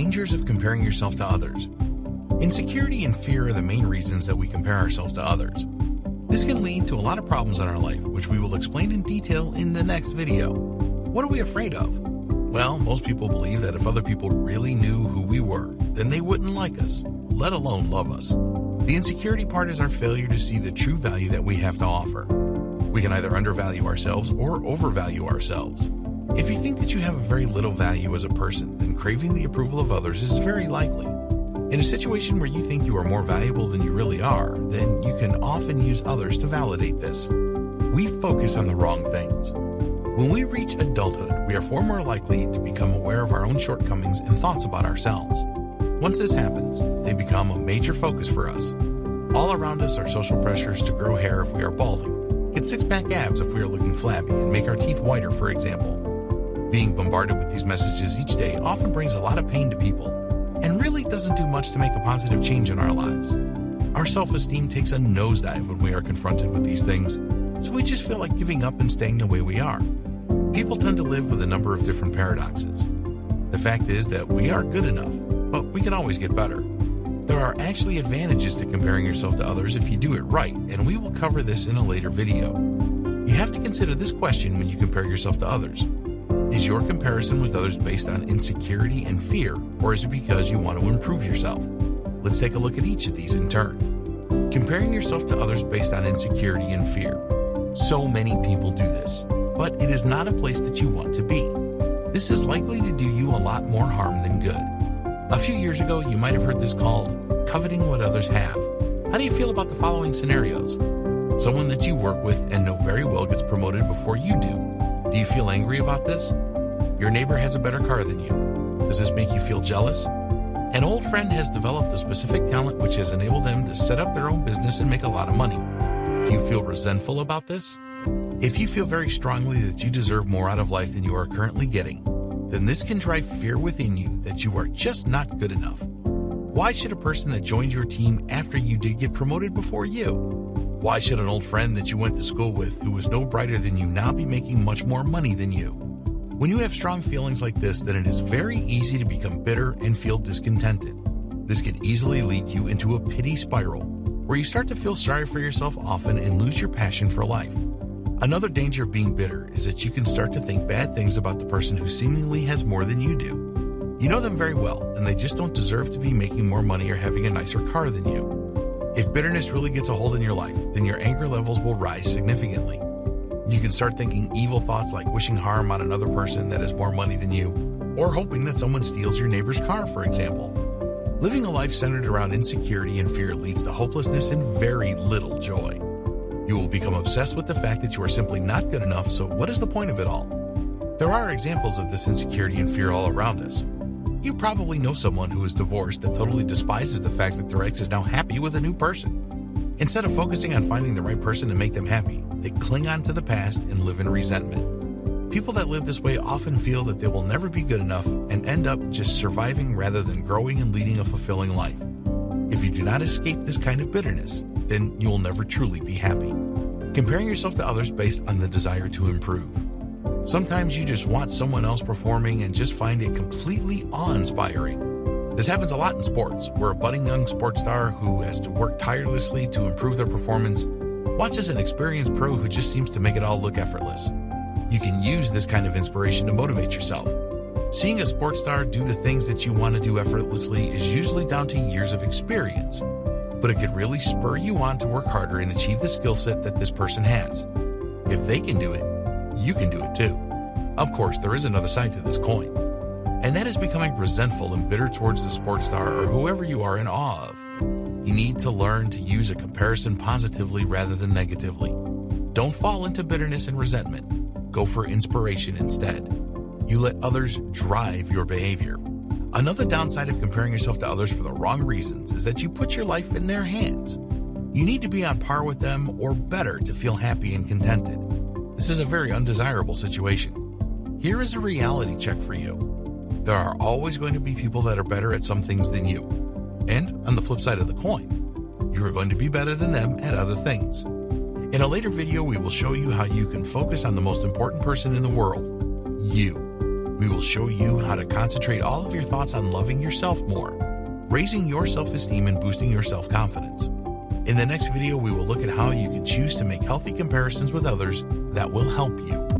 dangers of comparing yourself to others. Insecurity and fear are the main reasons that we compare ourselves to others. This can lead to a lot of problems in our life, which we will explain in detail in the next video. What are we afraid of? Well, most people believe that if other people really knew who we were, then they wouldn't like us, let alone love us. The insecurity part is our failure to see the true value that we have to offer. We can either undervalue ourselves or overvalue ourselves. If you think that you have very little value as a person, then craving the approval of others is very likely. In a situation where you think you are more valuable than you really are, then you can often use others to validate this. We focus on the wrong things. When we reach adulthood, we are far more likely to become aware of our own shortcomings and thoughts about ourselves. Once this happens, they become a major focus for us. All around us are social pressures to grow hair if we are balding, get six-pack abs if we are looking flabby, and make our teeth whiter, for example. Being bombarded with these messages each day often brings a lot of pain to people, and really doesn't do much to make a positive change in our lives. Our self-esteem takes a nosedive when we are confronted with these things, so we just feel like giving up and staying the way we are. People tend to live with a number of different paradoxes. The fact is that we are good enough, but we can always get better. There are actually advantages to comparing yourself to others if you do it right, and we will cover this in a later video. You have to consider this question when you compare yourself to others. Is your comparison with others based on insecurity and fear, or is it because you want to improve yourself? Let's take a look at each of these in turn. Comparing yourself to others based on insecurity and fear. So many people do this, but it is not a place that you want to be. This is likely to do you a lot more harm than good. A few years ago, you might have heard this called coveting what others have. How do you feel about the following scenarios? Someone that you work with and know very well gets promoted before you do. Do you feel angry about this? Your neighbor has a better car than you. Does this make you feel jealous? An old friend has developed a specific talent which has enabled them to set up their own business and make a lot of money. Do you feel resentful about this? If you feel very strongly that you deserve more out of life than you are currently getting, then this can drive fear within you that you are just not good enough. Why should a person that joined your team after you did get promoted before you? Why should an old friend that you went to school with who was no brighter than you now be making much more money than you? When you have strong feelings like this, then it is very easy to become bitter and feel discontented. This can easily lead you into a pity spiral, where you start to feel sorry for yourself often and lose your passion for life. Another danger of being bitter is that you can start to think bad things about the person who seemingly has more than you do. You know them very well, and they just don't deserve to be making more money or having a nicer car than you. If bitterness really gets a hold in your life, then your anger levels will rise significantly. You can start thinking evil thoughts like wishing harm on another person that has more money than you, or hoping that someone steals your neighbor's car, for example. Living a life centered around insecurity and fear leads to hopelessness and very little joy. You will become obsessed with the fact that you are simply not good enough, so what is the point of it all? There are examples of this insecurity and fear all around us. You probably know someone who is divorced that totally despises the fact that their ex is now happy with a new person. Instead of focusing on finding the right person to make them happy, they cling on to the past and live in resentment. People that live this way often feel that they will never be good enough and end up just surviving rather than growing and leading a fulfilling life. If you do not escape this kind of bitterness, then you will never truly be happy. Comparing yourself to others based on the desire to improve. Sometimes you just watch someone else performing and just find it completely awe-inspiring. This happens a lot in sports, where a budding young sports star who has to work tirelessly to improve their performance watches an experienced pro who just seems to make it all look effortless. You can use this kind of inspiration to motivate yourself. Seeing a sports star do the things that you want to do effortlessly is usually down to years of experience, but it can really spur you on to work harder and achieve the skill set that this person has. If they can do it, you can do it too. Of course, there is another side to this coin, and that is becoming resentful and bitter towards the sports star or whoever you are in awe of. You need to learn to use a comparison positively rather than negatively. Don't fall into bitterness and resentment. Go for inspiration instead. You let others drive your behavior. Another downside of comparing yourself to others for the wrong reasons is that you put your life in their hands. You need to be on par with them or better to feel happy and contented. This is a very undesirable situation. Here is a reality check for you. There are always going to be people that are better at some things than you. And on the flip side of the coin, you are going to be better than them at other things. In a later video, we will show you how you can focus on the most important person in the world, you. We will show you how to concentrate all of your thoughts on loving yourself more, raising your self-esteem and boosting your self-confidence. In the next video, we will look at how you can choose to make healthy comparisons with others that will help you.